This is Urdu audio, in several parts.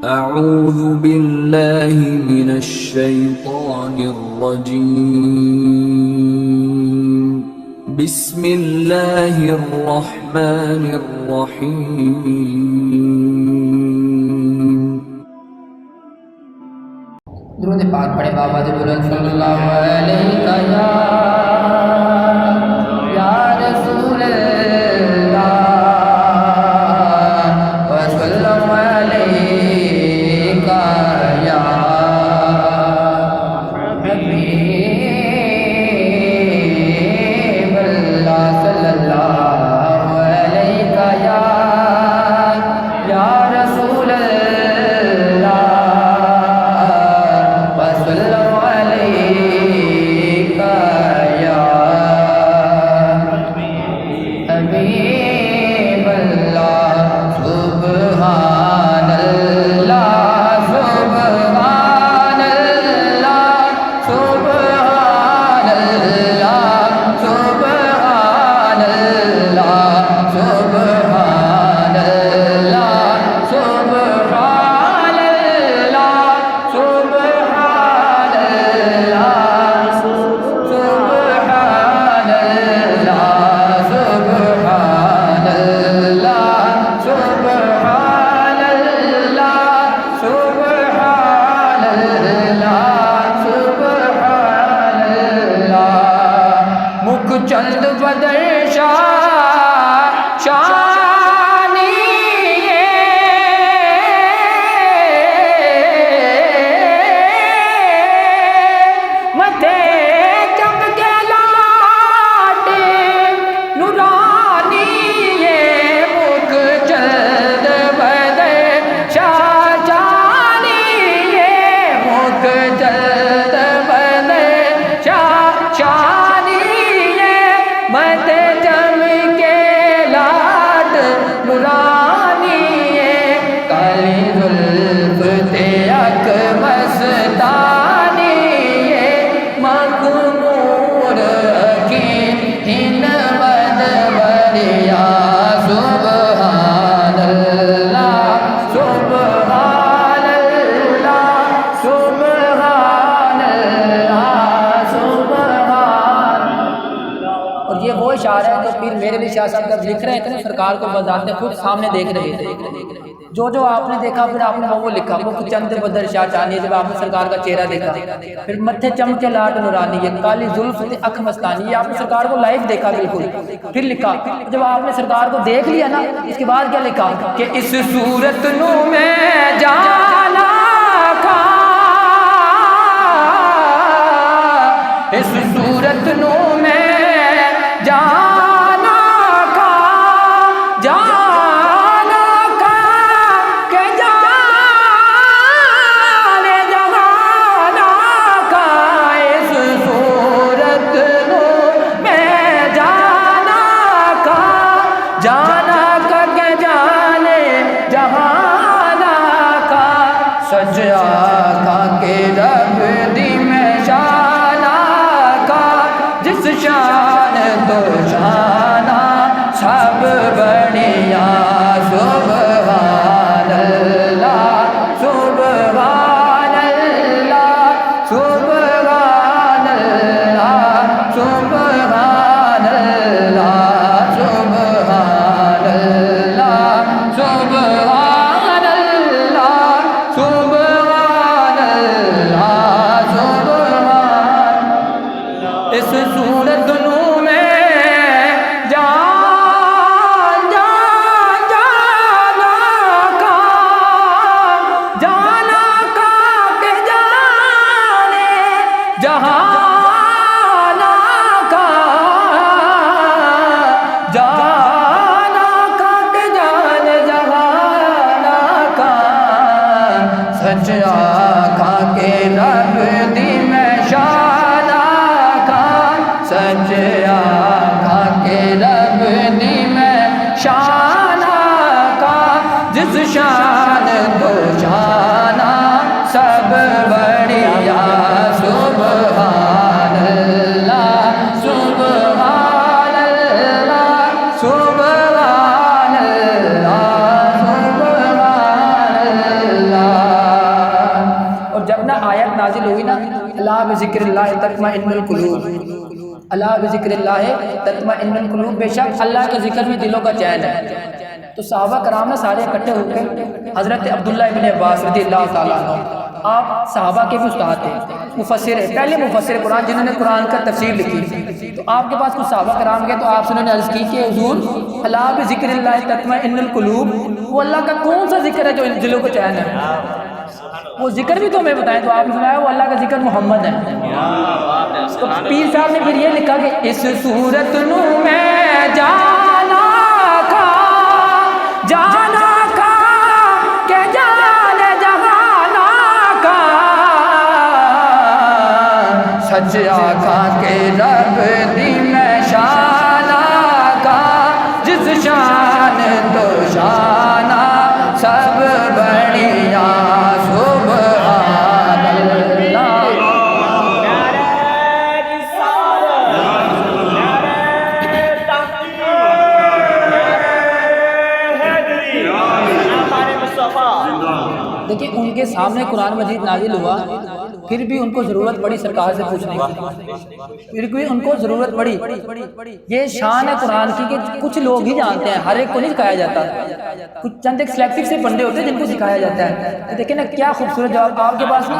أعوذ بالله من الشيطان الرجيم بسم الله الرحمن الرحيم درود پاک پڑھے بابا جی بلند صلی اللہ علیہ یا رسول اللہ وسلم علیکہ یا حبیب اللہ صلی اللہ علیہ یا رسول اللہ وسلم علیکہ یا حبیب اللہ سبحان اللہ سبحان اللہ سبحان اللہ سبحان اللہ سبحان اللہ سبحان اللہ سبحان اللہ سبحان اللہ سبحان اللہ سبحان اللہ سبحان اللہ سبحان اللہ مکھ چند بدر شانی متھے چمکے لاٹے نورانی مکھ چند بدر شانی مکھ چند بدر شانی متھے چمکے لاٹ نورانی کالی زلف تے اک مستانی مخمور حکیم ہن مدبریا سبحان اللہ سبحان اللہ سبحان اللہ سبحان. اور یہ وہ اشارہ ہے جو پیر میرے بھی شاہ صاحب جب لکھ رہے تھے سرکار کو بذات خود سامنے دیکھ رہے تھے. جو آپ نے دیکھا پھر آپ نے وہ لکھا مکھ چند بدر شاہ چانی جب آپ نے سرکار کا چہرہ دیکھا پھر متھے چمکے لاٹ نورانی یہ کالی زلف تے اکھ مستانی یہ آپ نے سرکار کو لائیو دیکھا بالکل پھر لکھا جب آپ نے سرکار کو دیکھ لیا نا اس کے بعد کیا لکھا کہ اس صورت نو میں جانا کھا اس صورت نو میں جانا کھا جانا کھا کہ جانے جہانا کھا اس صورت نو میں جانا کھا جانا کھا کہ جانے جہانا کھا سج آقا کے رب دی میں شانہ کا جس شان تو شانہ سب بڑھیا سبحان اللہ سبحان اللہ سبحان اللہ سبحان اللہ سبحان اللہ سبحان اللہ سبحان اللہ سبحان. اس صورت نو میں جانا کا کہ جانے جہانا کا جانا کا کہ جانے جہانا کا سچ آقا کے رب دی میں شانہ کا سچ آقا کے رب دی میں شانہ کا جس شان تو شانہ سب بڑھیا سبحان اللہ سبحان اللہ سبحان اللہ سبحان اللہ نازل ہوئی نا، اللہ بذکر اللہ تطمئن القلوب، اللہ بذکر اللہ تطمئن القلوب، بے شک اللہ کے ذکر میں دلوں کا چین ہے۔ تو صحابہ کرام نے سارے اکٹھے ہو کے حضرت عبداللہ ابن عباس رضی اللہ تعالیٰ عنہ، آپ صحابہ کے بھی استاد تھے، مفسر ہے، پہلے مفسر قرآن جنہوں نے قرآن کا تفسیر لکھی، تو آپ کے پاس کچھ صحابہ کرام گئے تو آپ سے انہوں نے عرض کی کہ حضور اللہ بذکر اللہ تطمئن القلوب، وہ اللہ کا کون سا ذکر ہے جو ان دلوں کو چین ہے؟ وہ ذکر بھی تو ہمیں بتائیں، تو آپ نے فرمایا وہ اللہ کا ذکر محمد ہے۔ تو پیر صاحب نے پھر یہ لکھا کہ اس صورت نو میں جانا کا کہ جان جہانا کا، سچ آقا کے رب دی میں شانا کا، جس شان تو شانہ سب بڑھیا سبحان اللہ۔ دیکھیں ان کے سامنے قرآن مجید نازل ہوا، پھر بھی ان کو ضرورت پڑی سرکار سے پوچھنے کی، پھر بھی ان کو ضرورت پڑی۔ یہ شان ہے قرآن کی کہ کچھ لوگ ہی جانتے ہیں، ہر ایک کو نہیں سکھایا جاتا، کچھ چند ایک سلیکٹو سے بندے ہوتے ہیں جن کو سکھایا جاتا ہے۔ دیکھیں نا کیا خوبصورت جواب آپ کے پاس نا،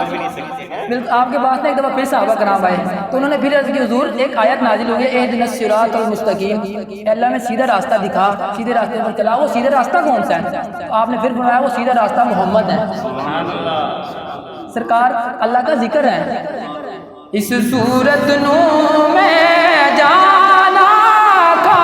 آپ کے پاس نا ایک دفعہ پھر صحابہ کرام آئے تو انہوں نے پھر عرض کی حضور ایک آیت نازل ہوئی ہے اہدنا الصراط المستقیم، اے اللہ میں سیدھا راستہ دکھا، سیدھے راستے پر چلا، وہ سیدھا راستہ کون سا ہے؟ تو آپ نے پھر فرمایا وہ سیدھا راستہ محمد ہے۔ سرکار اللہ کا ذکر ہے۔ اس صورت نو میں جانا کا